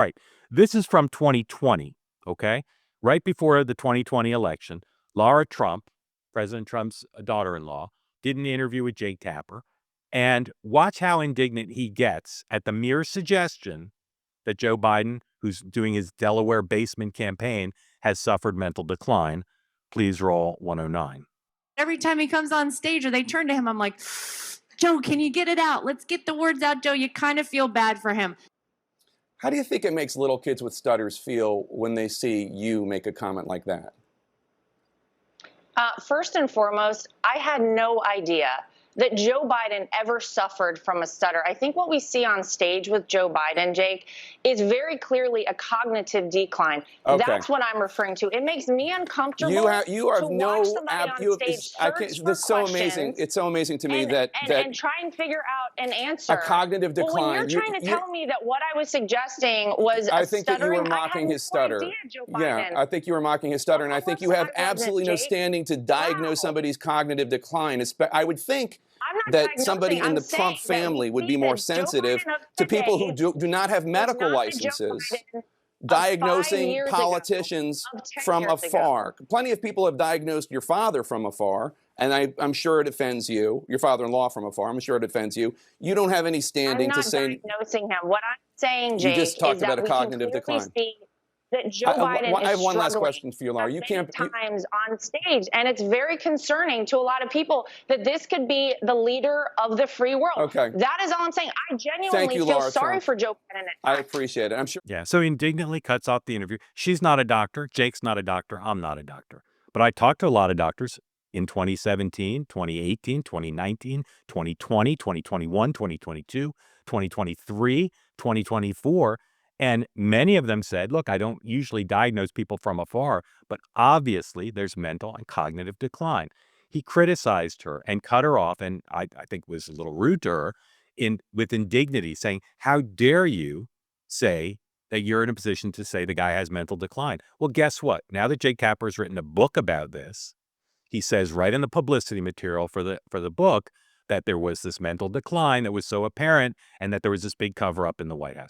All right, this is from 2020, okay? Right before the 2020 election, Lara Trump, President Trump's daughter-in-law, did an interview with Jake Tapper, and watch how indignant he gets at the mere suggestion that Joe Biden, who's doing his Delaware basement campaign, has suffered mental decline. Please roll 109. Every time he comes on stage or they turn to him, I'm like, Joe, can you get it out? Let's get the words out, Joe. You kind of feel bad for him. How do you think it makes little kids with stutters feel when they see you make a comment like that? First and foremost, I had no idea that Joe Biden ever suffered from a stutter. I think what we see on stage with Joe Biden, Jake, is very clearly a cognitive decline. Okay. That's what I'm referring to. It makes me uncomfortable. You are watch somebody on stage that's so amazing. It's so amazing to me that try and figure out an answer. A cognitive decline. Well, when you're trying to tell me that what I was suggesting was I think that you were mocking his stutter. Yeah, I think you were mocking his stutter, and I think you have absolutely no standing to diagnose somebody's cognitive decline. I would think that somebody in the Trump family would be more sensitive to people who do not have medical licenses diagnosing politicians from afar. Plenty of people have diagnosed your father from afar, and I'm sure it offends you. Your father-in-law from afar. I'm sure it offends you. You don't have any standing to say. I'm not diagnosing him. What I'm saying, Jake, you just talked is about that a cognitive decline. That Joe Biden I have one last struggling question for you, Lara. You can't times on stage, and it's very concerning to a lot of people that this could be the leader of the free world. Okay, that is all I'm saying. I genuinely feel sorry for Joe Biden. I appreciate it. I'm sure. Yeah. So he indignantly cuts off the interview. She's not a doctor. Jake's not a doctor. I'm not a doctor. But I talked to a lot of doctors in 2017, 2018, 2019, 2020, 2021, 2022, 2023, 2024. And many of them said, look, I don't usually diagnose people from afar, but obviously there's mental and cognitive decline. He criticized her and cut her off, and I think was a little rude to her with indignity, saying, how dare you say that you're in a position to say the guy has mental decline? Well, guess what? Now that Jake Tapper has written a book about this, he says right in the publicity material for the book that there was this mental decline that was so apparent and that there was this big cover-up in the White House.